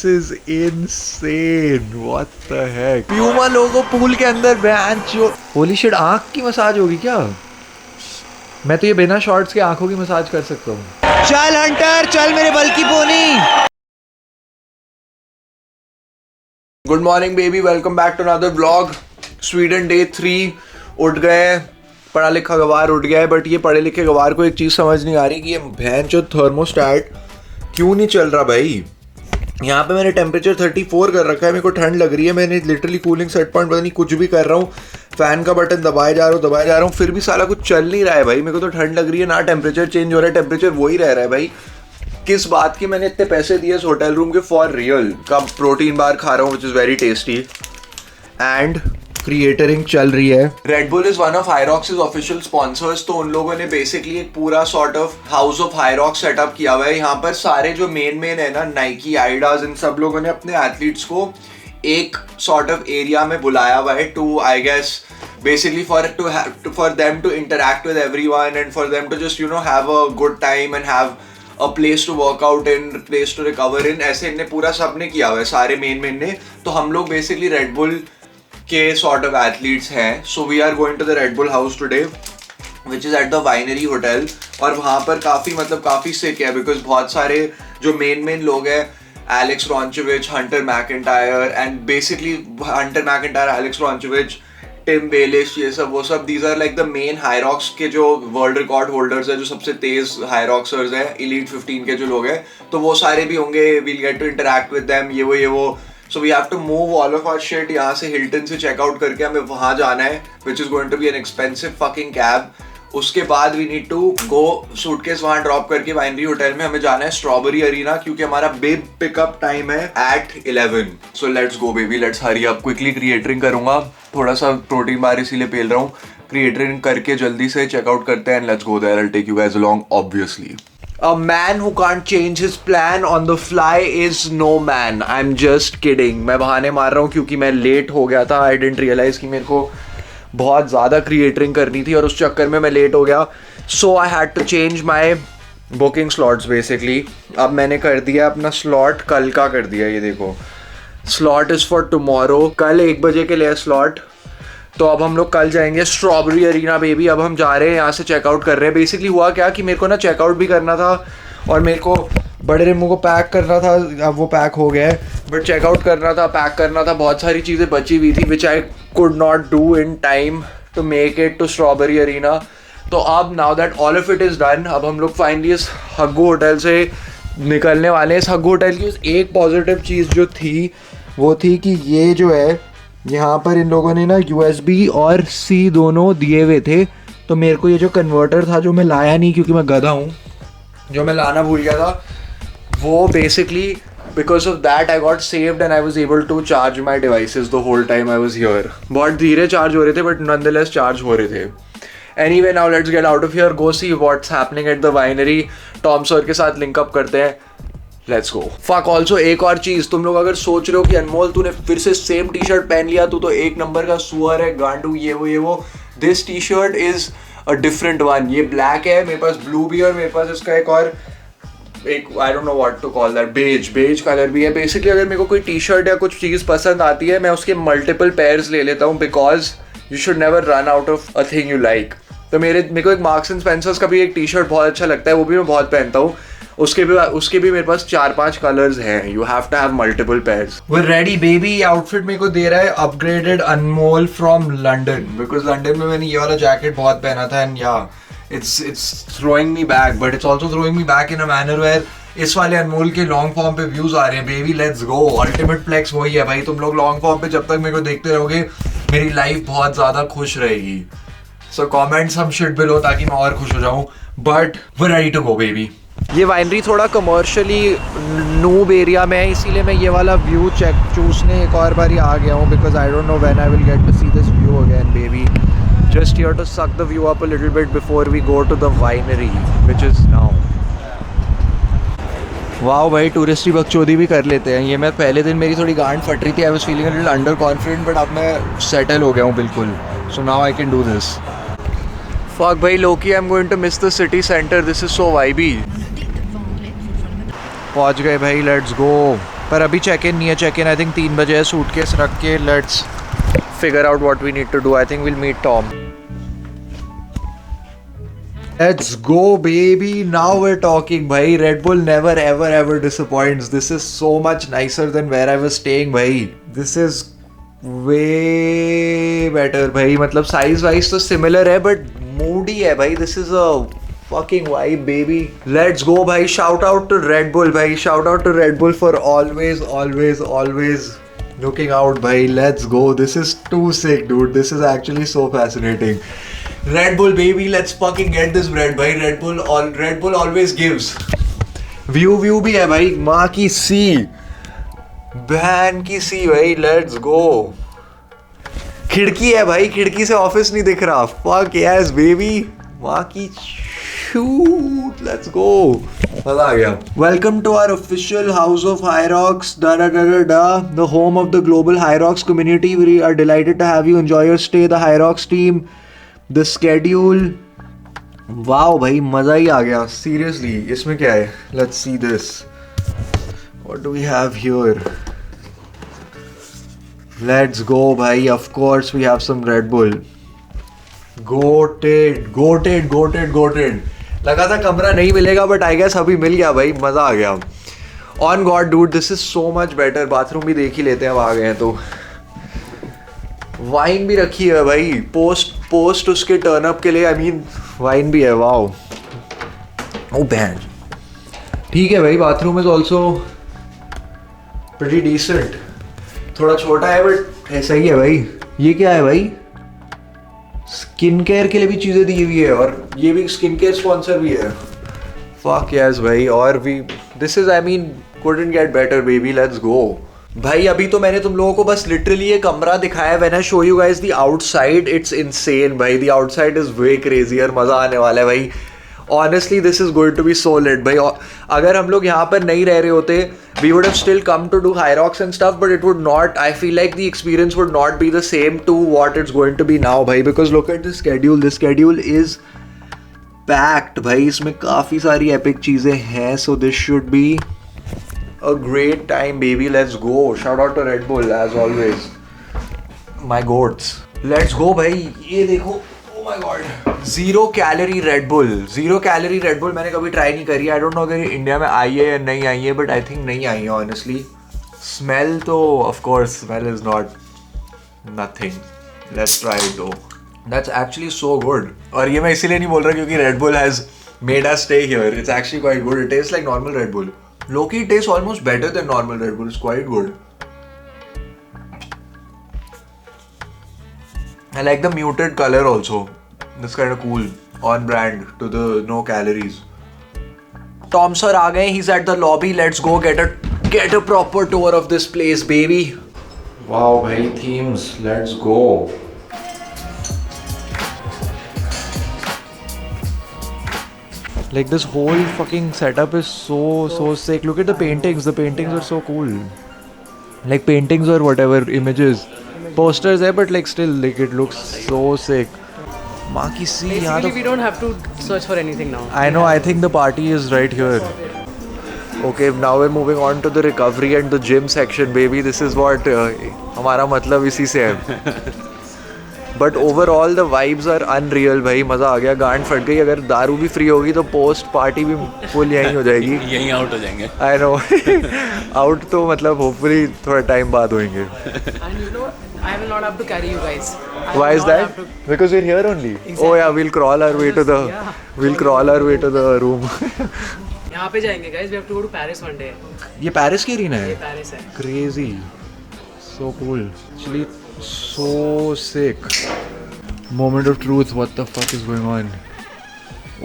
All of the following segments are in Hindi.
This is insane, what the heck. Puma logo pool के अंदर बेंच जो, होली शिट, आंख की मसाज होगी क्या? मैं तो ये बिना शॉर्ट्स के आंखों की मसाज कर सकता हूँ। चल हंटर, चल मेरे बल की पोनी। Good morning baby, welcome back to another blog. Sweden day 3, उठ गए, पढ़ा लिखा गवार उठ गया है। बट ये पढ़े लिखे गवार को एक चीज़ समझ नहीं आ रही कि ये भैंस जो थर्मोस्टैट क्यों नहीं चल रहा भाई। यहाँ पे मैंने टेम्परेचर 34 कर रखा है, मेरे को ठंड लग रही है, मैंने लिटरली कूलिंग सेट पॉइंट पता नहीं कुछ भी कर रहा हूँ, फैन का बटन दबाए जा रहा हूँ, फिर भी साला कुछ चल नहीं रहा है भाई। मेरे को तो ठंड लग रही है, ना टेम्परेचर चेंज हो रहा है, टेम्परेचर वही रह रहा है भाई। किस बात की मैंने इतने पैसे दिए इस होटल रूम के फॉर रियल। का प्रोटीन बार खा रहा हूँ which is very tasty and क्रिएटरिंग चल रही है। Red Bull is one of Hyrox official sponsors, तो उन लोगों ने बेसिकली एक पूरा sort of house of Hyrox setup किया हुआ है। यहाँ पर सारे जो मेन है ना, नाइकी, आइडास, इन सब लोगों ने अपने एथलीट्स को एक सॉर्ट ऑफ एरिया में बुलाया हुआ है too, I guess, basically for them to interact with everyone and for them to just have a good time and have a place to work out in, place to recover in। ऐसे इनने पूरा सबने किया हुआ है, सारे मेन ने। तो हम लोग बेसिकली रेड बुल के सॉर्ट ऑफ एथलीट्स हैं। So we are going to the Red Bull house today which is at the winery hotel. और वहाँ पर काफ़ी सिक है बिकॉज बहुत सारे जो मेन लोग हैं, Alex Roncevic, Hunter McIntyre and basically Hunter McIntyre, Alex Roncevic, Tim Bellish, ये सब वो सब, these are like the main Hyrox के जो वर्ल्ड रिकॉर्ड होल्डर्स है, जो सबसे तेज हाईरॉक्सर्स है, एलीट 15 के जो लोग हैं, तो वो सारे भी होंगे। We'll get to interact with them, ये वो। So we have to move all of our shit. यहाँ से हिल्टन से चेकआउट करके हमें वहाँ जाना है, which is going to be an expensive fucking cab. उसके बाद we need to go, suitcase वहाँ ड्रॉप करके वाइनरी होटल में हमें जाना है स्ट्रॉबेरी अरीना, क्योंकि हमारा बिग पिकअप टाइम है at 11। So let's go baby, let's hurry up. Quickly क्रिएटरिंग करूंगा, थोड़ा सा प्रोटीन बार इसीलिए पेल रहा हूँ। क्रिएटरिंग करके जल्दी से चेकआउट करते हैं, let's go there. I will take you guys along obviously. A man who can't change his plan on the fly is no man. I'm just kidding. मैं बहाने मार रहा हूँ क्योंकि मैं लेट हो गया था। I didn't realize कि मेरे को बहुत ज़्यादा क्रिएटरिंग करनी थी और उस चक्कर में मैं लेट हो गया। So I had to change my booking slots basically. अब मैंने कर दिया अपना स्लॉट, कल का कर दिया, ये देखो, स्लॉट इज़ फॉर टुमारो। कल 1 बजे के लिए स्लॉट। तो अब हम लोग कल जाएंगे स्ट्रॉबेरी अरीना बेबी। अब हम जा रहे हैं, यहाँ से चेकआउट कर रहे हैं। बेसिकली हुआ क्या कि मेरे को ना चेकआउट भी करना था और मेरे को बड़े रिमो को पैक करना था, अब वो पैक हो गया है, बट चेकआउट करना था, पैक करना था, बहुत सारी चीज़ें बची हुई थी which I could not do in time to make it to Strawberry Arena. तो अब now that all of it is done, अब हम लोग फाइनली इस हग्गू होटल से निकलने वाले हैं। इस हग्गू होटल की एक पॉजिटिव चीज़ जो थी वो थी कि ये जो है, यहाँ पर इन लोगों ने ना USB और C दोनों दिए हुए थे। तो मेरे को ये जो कन्वर्टर था, जो मैं लाया नहीं क्योंकि मैं गधा हूँ, जो मैं लाना भूल गया था, वो basically because of that I got saved and I was able to charge my devices the whole time I was here. बहुत धीरे चार्ज हो रहे थे बट नॉनदलेस चार्ज हो रहे थे। Anyway, now let's get out of here, go see what's happening at the winery. Tom sir के साथ लिंकअप करते हैं, लेट्स गो। फक ऑल्सो एक और चीज़, तुम लोग अगर सोच रहे हो कि अनमोल तूने फिर से सेम टी शर्ट पहन लिया, तू तो एक नंबर का सुअर है, गांडू, ये वो, this T shirt is a different one. ये ब्लैक है, मेरे पास ब्लू भी है और मेरे पास इसका एक I don't know what to call that, beige colour भी है। बेसिकली अगर मेरे को कोई टी शर्ट या कुछ चीज़ पसंद आती है, मैं उसके मल्टीपल पेयर्स ले लेता हूँ, because you should never run out of a thing you like. तो मेरे को एक मार्क्स एंड स्पेंसर्स का भी एक टी शर्ट बहुत अच्छा लगता है, वो भी मैं बहुत पहनता हूँ। उसके भी मेरे पास 4-5 कलर्स हैं। You have to have multiple pairs. We ready baby. Outfit मेरे को दे रहा है upgraded Anmol from London, because London में मैंने ये वाला जैकेट बहुत पहना था एंड या it's throwing me back, but it's also throwing me back in a manner where इस वाले अनमोल के लॉन्ग फॉर्म पे व्यूज आ रहे हैं baby. Let's go. Ultimate flex वही है भाई। तुम लोग लॉन्ग फॉर्म पे जब तक मेरे को देखते रहोगे, मेरी लाइफ बहुत ज्यादा खुश रहेगी। So comment some shit below ताकि मैं और खुश हो जाऊं, but we ready to go baby. ये वाइनरी थोड़ा कमर्शियली नूब एरिया में है, इसीलिए मैं ये वाला व्यू चूसने एक और बार आ गया हूँ, because I don't know when I will get to see this view again baby. Just here to suck the view up a little bit before we go to the winery which is now. Wow भाई, टूरिस्टी बकचोदी भी कर लेते हैं। ये मैं पहले दिन मेरी थोड़ी गांड फट रही थी, I was feeling a little under confident, but अब मैं सेटल हो गया हूँ बिल्कुल। So now I can do this. Fuck भाई, लोकी, I am going to miss the city centre, this is so vibey. पहुंच गए भाई, लेट्स गो। पर अभी चेक इन नहीं है. चेक इन आई थिंक 3 बजे है. सूटकेस रख के let's figure out what we need to do. I think will meet Tom. Let's go, baby. Now we're talking, bhai. Red Bull never ever disappoints. This is so much nicer than where I was staying, bhai. This is way better, bhai. मतलब size wise तो similar है, but moody है, bhai. This is a fucking vibe, baby. Let's go, bhai. Shout out to Red Bull, bhai. Shout out to Red Bull for always looking out, bhai. Let's go. This is too sick, dude. This is actually so fascinating. Red Bull, baby, let's fucking get this bread, भाई. Red Bull always gives. View भी है भाई. माँ की सी, बहन की सी भाई. Let's go. खिड़की है भाई. खिड़की से ऑफिस नहीं दिख रहा. Fuck yes, baby. माँ की shoot. Let's go. मजा आ गया. Welcome to our official House of Hyrox. The home of the global Hyrox community. We are delighted to have you enjoy your stay. The Hyrox team. The schedule. Wow भाई मज़ा ही आ गया. सीरियसली इसमें क्या है? Let's see this. What do we have here? Let's go भाई. Of course we have some Red Bull. Goated. लगा था कमरा नहीं मिलेगा but I guess अभी मिल गया भाई. मज़ा आ गया. On God dude, this is so much better. Bathroom भी देख ही लेते हैं अब आ गए हैं तो. वाइन भी रखी है भाई. पोस्ट उसके टर्नअप के लिए. आई मीन वाइन भी है. वाओ. ओ बैन. ठीक है भाई. Bathroom is also pretty decent. थोड़ा छोटा है बट सही है भाई. ये क्या है भाई? स्किन केयर के लिए भी चीज़ें दी हुई है और ये भी स्किन केयर स्पॉन्सर भी है. फक यस भाई. और भी this is I mean couldn't get better, baby. Let's go. भाई अभी तो मैंने तुम लोगों को बस लिटरली ये कमरा दिखाया. When I show you guys the outside it's insane भाई. The outside is way crazy और मज़ा आने वाला है भाई. Honestly this is going to be so lit भाई. अगर हम लोग यहाँ पर नहीं रह रहे होते we would have still come to do Hyrox and stuff but it would not. I feel like the experience would not be the same to what it's going to be now भाई. Because look at the schedule. The schedule is packed भाई. इसमें काफ़ी सारी एपिक चीज़ें हैं. So this should be a great time, baby. Let's go. Shout out to Red Bull as always. My goats. Let's go भाई. ये देखो. Oh my god. 0 calorie Red Bull. 0 calorie Red Bull मैंने कभी ट्राई नहीं करी. I don't know अगर इंडिया में आई है या नहीं आई है but I think नहीं आई है honestly. Smell तो of course smell is not nothing. Let's try it though. That's actually so good. और ये मैं इसीलिए नहीं बोल रहा क्योंकि Red Bull has made us stay here. It's actually quite good. It tastes like normal Red Bull. Low-key tastes almost better than normal Red Bull. It's quite good. I like the muted color also. It's kind of cool. On brand to the no calories. Tom sir आ गए. He's at the lobby. Let's go get a proper tour of this place, baby. Wow, भाई themes. Let's go. Like this whole fucking setup is so sick. Look at the paintings. The paintings are so cool. Like paintings or whatever images, posters है but like still like it looks so sick. माँ की सी. Basically we don't have to search for anything now. I know. I think the party is right here. Okay, now we're moving on to the recovery and the gym section, baby. This is what हमारा मतलब इसी से है. But overall the vibes are unreal भाई. मज़ा आ गया. गांड फट गई. अगर दारू भी फ्री होगी तो पोस्ट पार्टी भी फुल यहीं हो जाएगी. यहीं आउट हो जाएंगे. I know. आउट तो मतलब होपफुली थोड़ा टाइम बाद होंगे. And you know, I will not have to carry you guys. Why is that? Because we're here only. Exactly. Oh yeah, we'll crawl our way to the. Yeah. We'll crawl our way to the room. यहाँ पे जाएंगे guys. We have to go to Paris one day. ये पेरिस की रीना ये है. Paris है. Crazy. So cool. Actually, so sick. Moment of truth. What the fuck is going on?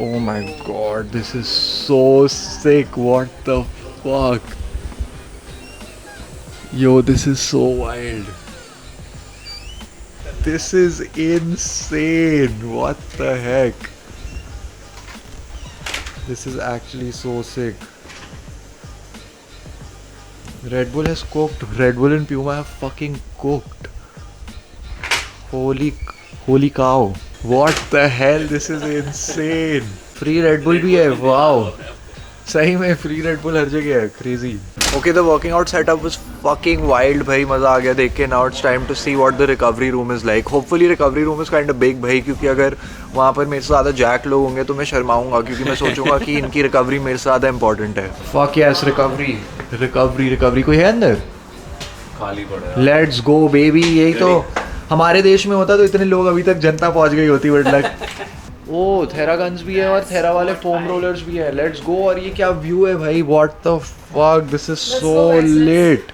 Oh my god, this is so sick. What the fuck? Yo, this is so wild. This is insane. What the heck? This is actually so sick. Red Bull has cooked. Red Bull and Puma have fucking cooked. Holy cow. What the hell? This is insane. Free Red Bull भी है. Wow. सही में फ्री रेड बुल हर जगह है, crazy. Okay, the working out setup was fucking wild भाई, मजा आ गया देख के। Now it's time to see what the recovery room is like. Hopefully recovery room is kind of big भाई, क्योंकि अगर वहाँ पर मेरे से ज़्यादा जैक लोग होंगे तो मैं शर्माऊंगा, क्योंकि मैं सोचूंगा कि इनकी रिकवरी मेरे से ज़्यादा इंपॉर्टेंट है। Fuck yes, recovery recovery recovery. कोई है अंदर? खाली पड़ा है। Let's go baby. यही तो हमारे देश में होता तो इतने लोग अभी तक जनता पहुंच गई होती। But like oh Thera guns भी है और थेरा वाले फोम रोलर्स भी है। Let's go. और ये क्या व्यू है भाई, what the fuck, this is so let.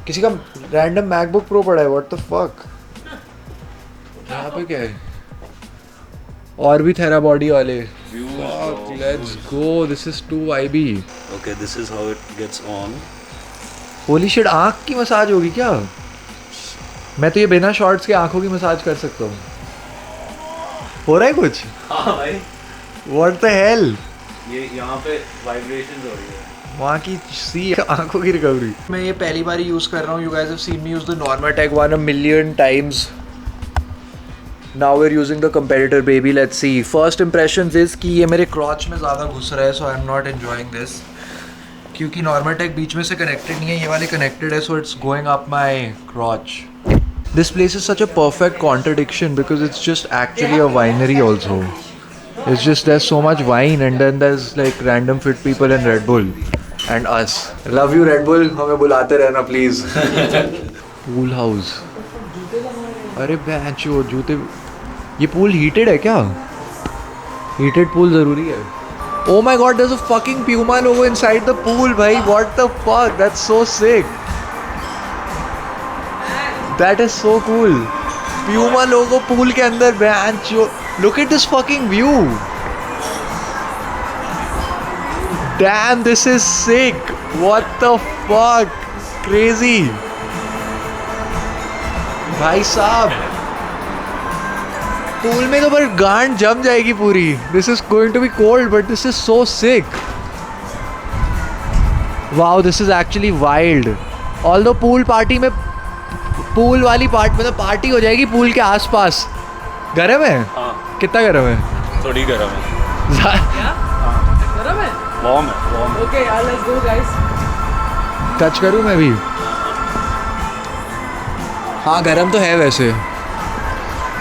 किसी का रैंडम मैकबुक प्रो पड़ा है, व्हाट द फक। यहाँ पे क्या है? और भी थेरा बॉडी वाले। Let's go, this is too vibey. Okay, this is how it gets on. Holy shit, आँख की मसाज होगी क्या? मैं तो ये बिना शॉर्ट्स के आंखों की मसाज कर सकता हूँ। हो रहा है कुछ? हाँ भाई, What the hell? ये यहाँ पे वाइब्रेशंस हो रही है। वहाँ की सी आंखों की रिकवरी। मैं ये पहली बार यूज कर रहा हूँ। You guys have seen me use the Normatec one a million times. Now we're using the competitor baby. Let's see. First impressions is कि ये मेरे crotch में ज़्यादा घुस रहा है, so I'm not enjoying this. क्योंकि Normatec बीच में से connected नहीं है, ये वाले connected है, so it's going up my crotch. This place is such a perfect contradiction because it's just actually a winery also. It's just there's so much wine and then there's like random fit people in Red Bull and us. Love you Red Bull, हमें बुलाते रहना please. Pool house. अरे बेंचो जूते। ये pool heated है क्या? Heated pool ज़रूरी है। Oh my god, there's a fucking Puma logo inside the pool भाई. What the fuck? That's so sick. That is so cool. Puma logo pool के अंदर बेंचो। Look at this fucking view. Damn, this is sick. What the fuck? Crazy. भाई साहब, पूल में तो पर गांड जम जाएगी पूरी। This is going to be cold, but this is so sick. Wow, this is actually wild. Although pool party में पूल वाली पार्ट मतलब पार्टी हो जाएगी पूल के आसपास। गर्म है? हाँ, कितना गर्म है? थोड़ी गर्म है। क्या? गरम है? वार्म है, वार्म है। Okay, let's go guys. Touch करूँ मैं भी? हाँ गर्म तो है वैसे।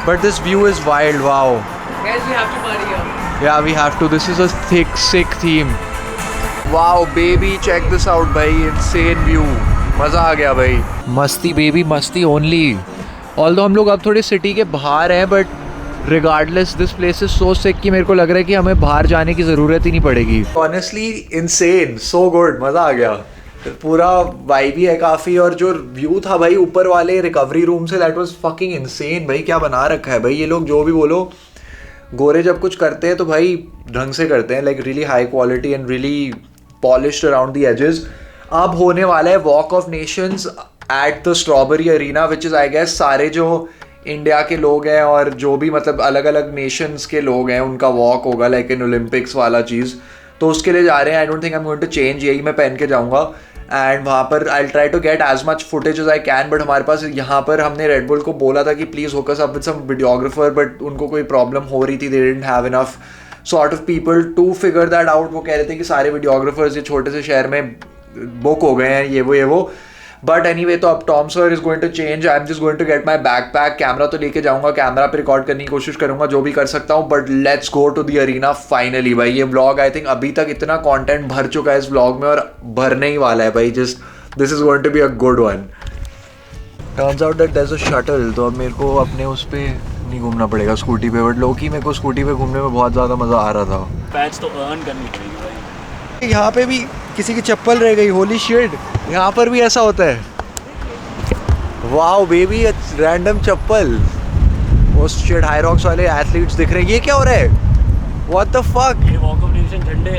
But this view is wild, wow. Guys, we have to party here. Yeah, we have to. This is a thick, sick theme. Wow, baby, check this out, भाई. Insane view. मज़ा आ गया भाई। मस्ती बेबी, मस्ती ओनली। ऑल्दो हम लोग अब थोड़ी सिटी के बाहर हैं, but regardless this place is so sick कि मेरे को लग रहा है कि हमें बाहर जाने की ज़रूरत ही नहीं पड़ेगी। ऑनेस्टली इनसेन, सो गुड, मज़ा आ गया। पूरा वाइब ही है काफ़ी। और जो व्यू था भाई ऊपर वाले रिकवरी रूम से, दैट वाज फकिंग इनसेन भाई। क्या बना रखा है भाई ये लोग। जो भी बोलो, गोरे जब कुछ करते हैं तो भाई ढंग से करते हैं, like really high quality and really polished around the edges. अब होने वाला है walk of nations at the strawberry arena, which is I guess सारे जो इंडिया के लोग हैं और जो भी मतलब अलग अलग नेशंस के लोग हैं उनका वॉक होगा, लाइक इन ओलंपिक्स वाला चीज़। तो उसके लिए जा रहे हैं। I don't think I am going to change, यही मैं पहन के जाऊँगा। एंड वहाँ पर I try to get as much footage as I can. But हमारे पास यहाँ पर हमने रेड बुल को बोला था कि please hook us up with some videographer, but उनको कोई प्रॉब्लम हो रही थी। They didn't have enough sort of people to figure that out. वो कह रहे थे कि सारे वीडियोग्राफर्स ये छोटे से शहर में बुक हो गए हैं, ये वो। बट एनी वे, तो अब Tom Sawyer is going to change. I am just going to get my backpack. Camera तो लेके जाऊंगा, कैमरा पे रिकॉर्ड करने की कोशिश करूंगा जो भी कर सकता हूँ। But let's go to the arena finally भाई। ये व्लॉग आई थिंक अभी तक इतना कंटेंट भर चुका है इस व्लॉग में और भरने ही वाला है भाई। Just this is going to be a good one. Turns out that there is a shuttle, तो अब मेरे को अपने उस पे नहीं घूमना पड़ेगा स्कूटी पे। बट लोकी मेरे को स्कूटी पे घूमने में बहुत ज़्यादा मज़ा आ रहा था। पैच तो अर्न करनी पड़ेगी भाई। यहाँ पे भी किसी की चप्पल रह गई, होली शिट। यहाँ पर भी ऐसा होता है। वाओ बेबी, रैंडम चप्पल। वो शिट, हाई रॉक्स वाले एथलीट्स दिख रहे हैं। ये क्या हो रहा है? What the fuck? ये वॉक ऑफ नेशन झंडे,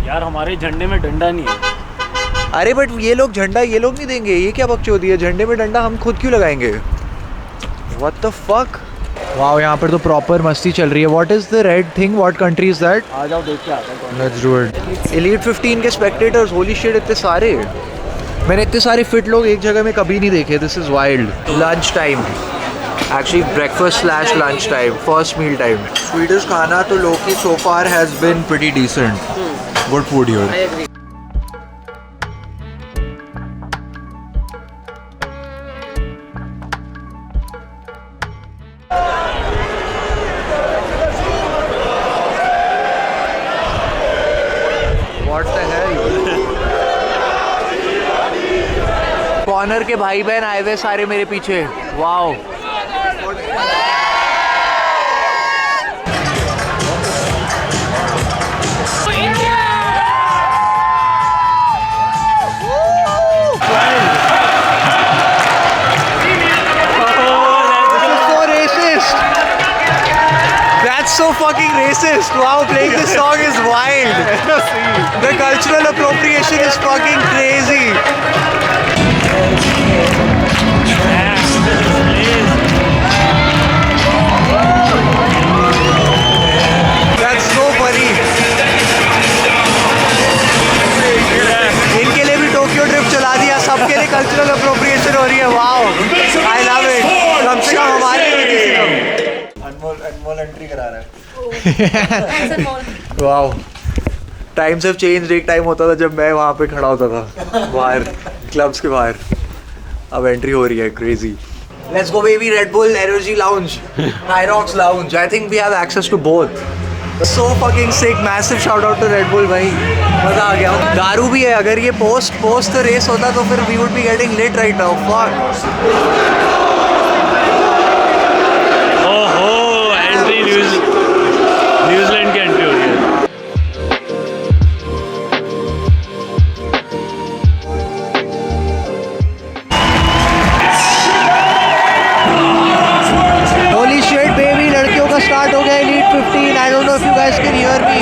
यार हमारे झंडे में डंडा नहीं है। अरे बट ये लोग झंडा ये लोग नहीं देंगे, ये क्या बकचोदी है? झंडे में डंडा हम खुद क्यों लगाएंगे? What the fuck? वाओ, यहाँ पर तो प्रॉपर मस्ती चल रही है। What is the red thing? What country is that? आ जाओ देख के आते हैं। Let's do it. एलीट 15 के स्पेक्टेटर्स, होली शिट, इतने सारे। मैंने इतने सारे फिट लोग एक जगह में कभी नहीं देखे। This is wild. Lunch time. Actually, breakfast/lunch time, first meal time. Swedish खाना तो लोकी so far has been pretty decent. Good food here. I agree. What the hell? Corner के भाई बहन आए हुए सारे मेरे पीछे. Wow. So fucking racist. Wow, playing this song is wild. The cultural appropriation is fucking crazy. That's so funny. इनके लिए भी टोक्यो ट्रिप चला दिया, सबके लिए कल्चरल अप्रोप्रिएशन हो रही है. Wow, I love it. कम से कम हमारे लिए किसी को अनमोल एंट्री करा रहा है. Wow, times have changed. एक टाइम होता था जब मैं वहाँ पे खड़ा होता था बाहर, क्लब्स के बाहर. अब एंट्री हो रही है. Crazy. Let's go baby. Red Bull Energy Lounge, Hyrox Lounge. I think we have access to both. So fucking sick. Massive shout out to Red Bull भाई. मजा आ गया. दारू भी है. अगर ये post रेस होता तो फिर we would be getting lit right now. Fuck. ओहो, एंट्री न्यूजीलैंड की एंट्री हो रही है. Holy shit baby, लड़कियों का स्टार्ट हो गया Elite 15. I don't know if you guys can hear me,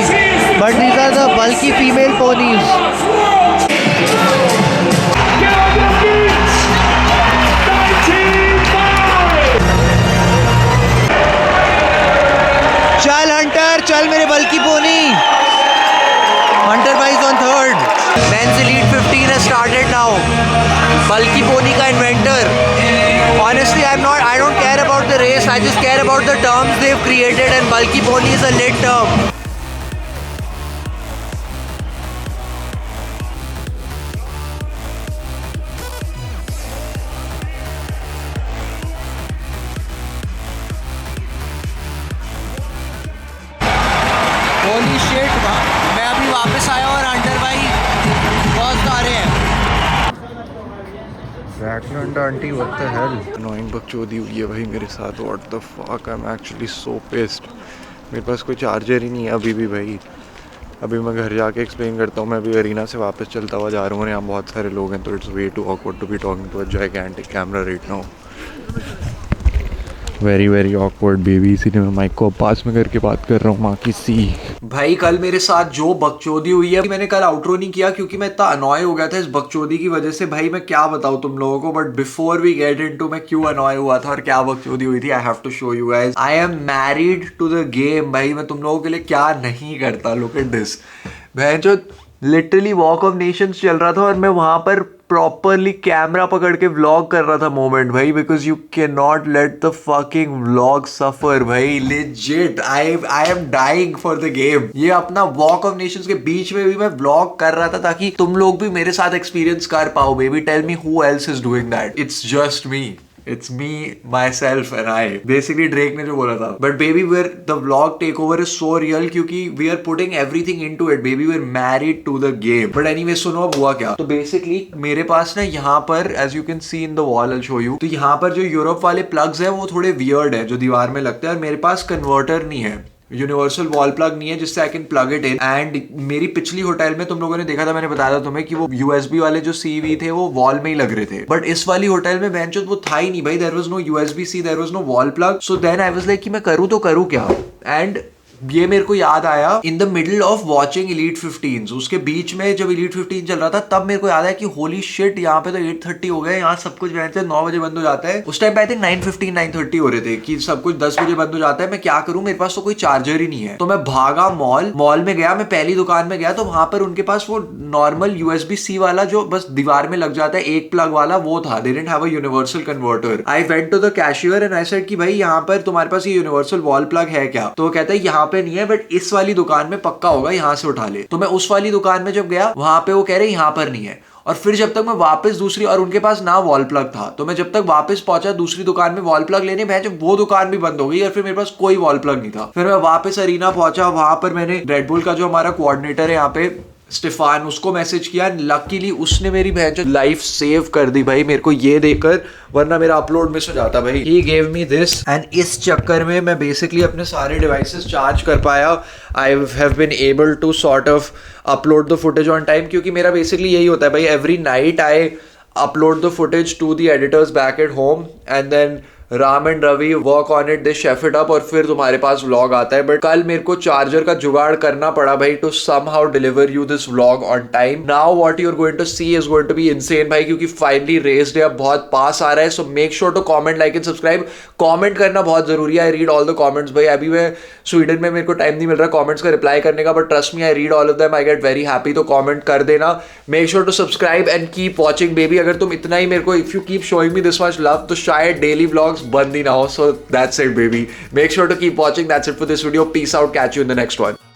but these are the bulky female ponies. चल हंटर, चल मेरे बल्कि पोनी. हंटर भाई is on third. Men's Elite 15 has started now. बल्कि पोनी का inventor. Honestly, I don't care about the race. I just care about the terms they've created, and bulky pony is a lit term. Holy shit, मैं अभी वापस आया और हंटर भाई फर्स्ट आ रहे हैं. Racklund auntie, what the hell? Annoying बकचोदी हुई है भाई मेरे साथ. What the fuck? I'm actually so pissed. मेरे पास कोई चार्जर ही नहीं है अभी भी भाई. अभी मैं घर जाके एक्सप्लेन करता हूँ. मैं अभी अरीना से वापस चलता हुआ जा रहा हूँ और यहाँ बहुत सारे लोग हैं तो it's way too awkward to be talking to a gigantic camera right now. Very very awkward baby. इसीलिए मैं माइक को पास में करके बात कर रहा हूँ. माँ की सी. भाई कल मेरे साथ जो बकचोदी हुई है, मैंने कल आउट्रो नहीं किया क्योंकि मैं इतना अनॉय हो गया था इस बकचोदी की वजह से. भाई मैं क्या बताऊँ तुम लोगों को, but before we get into मैं क्यों अनॉय हुआ था और क्या बकचोदी हुई थी, I have to show you guys. I am married to the game. भाई मैं तुम लोगों के लिए क्या नहीं करता. Look at this. भाई जो लिटरली वॉक ऑफ नेशंस चल रहा था और मैं वहां पर प्रॉपरली कैमरा पकड़ के व्लॉग कर रहा था मोमेंट भाई, because you can not let the fucking vlog suffer भाई. Legit I am dying for the game. ये अपना वॉक ऑफ नेशंस के बीच में भी मैं व्लॉग कर रहा था ताकि तुम लोग भी मेरे साथ एक्सपीरियंस कर पाओ. Baby tell me who else is doing that. It's just me. It's me, myself and I. Basically Drake ने जो बोला था. But baby, the vlog takeover is so real क्योंकि we are putting everything into it. Baby, we're married to the game. But anyway, सुनो अब हुआ क्या. तो basically मेरे पास ना यहाँ पर, as you can see in the wall, I'll show you. तो यहाँ पर जो यूरोप वाले प्लग्स है वो थोड़े वियर्ड है जो दीवार में लगते हैं और मेरे पास कन्वर्टर नहीं है. यूनिवर्सल वॉल प्लग नहीं है जिससे I can plug it in. And मेरी पिछली होटल में तुम लोगों ने देखा था, मैंने बताया था तुम्हें कि वो यूएसबी वाले जो सीवी थे वो वॉल में ही लग रहे थे. बट इस वाली होटल में बेंच वो था ही नहीं भाई. There was no USB C, there was no wall plug. So then I was like कि मैं करूँ तो करूँ क्या. एंड ये मेरे को याद आया in the middle of watching Elite 15s, उसके बीच में जब Elite 15 चल रहा था तब मेरे को याद आया कि होली शिट, यहाँ पे तो 8:30 हो गए, यहाँ सब कुछ वैसे 9 बजे बंद हो जाता है। उस टाइम पे आई थिंक 9:15 9:30 हो रहे थे कि सब कुछ 10 बजे बंद हो जाता है। मैं क्या करूं, मेरे पास तो कोई चार्जर ही नहीं है। तो मैं भागा मॉल में गया, मैं पहली दुकान में गया तो वहां पर उनके पास वो नॉर्मल USB-C वाला जो बस दीवार में लग जाता है एक प्लग वाला वो था। They didn't have a universal converter. I went to the cashier and I said कि भाई यहाँ पर तुम्हारे पास ये यूनिवर्सल वॉल प्लग है क्या? तो वो कहता है यहाँ पे नहीं है, बट इस वाली दुकान में पक्का होगा, यहाँ से उठा ले। तो मैं उस वाली दुकान में जब गया वहां पे वो कह रहे यहाँ पर नहीं है। और फिर जब तक मैं वापस दूसरी, और उनके पास ना वॉल प्लग था, तो मैं जब तक वापस पहुंचा दूसरी दुकान में वॉल प्लग लेने, भैंस वो दुकान भी बंद हो गई और फिर मेरे पास कोई वॉल प्लग नहीं था। फिर मैं वापस अरीना पहुंचा, वहां पर मैंने रेड बुल का जो हमारा कोऑर्डिनेटर है यहाँ पे स्टेफान, उसको मैसेज किया। लकीली उसने मेरी बहन लाइफ सेव कर दी भाई मेरे को ये देकर, वरना मेरा अपलोड मिस हो जाता भाई। He gave me this and इस चक्कर में मैं बेसिकली अपने सारे डिवाइसेस चार्ज कर पाया। I have been able to sort of upload the footage on time, क्योंकि मेरा बेसिकली यही होता है भाई, every night I upload the footage to the editors back at home and then Ram and Ravi work on it, they chef it up और फिर तुम्हारे पास व्लॉग आता है। बट कल मेरे को चार्जर का जुगाड़ करना पड़ा भाई to somehow deliver you this vlog on time. Now what you are going to see is going to be insane भाई, क्योंकि फाइनली रेस डे अब बहुत पास आ रहा है। So make sure to comment, like and subscribe. Comment करना बहुत जरूरी है। I read all the comments भाई। अभी मैं स्वीडन में, मेरे को टाइम नहीं मिल रहा कमेंट्स का रिप्लाई करने का, but trust me I read all of them, I get very happy. तो कमेंट कर देना। Make sure to subscribe and keep watching baby. अगर तुम इतना ही मेरे को, if you keep showing me this much love, तो शायद डेली व्लॉग्स बंद ही ना हो। So that's it baby. Make sure to keep watching. That's it for this video. Peace out. Catch you in the next one.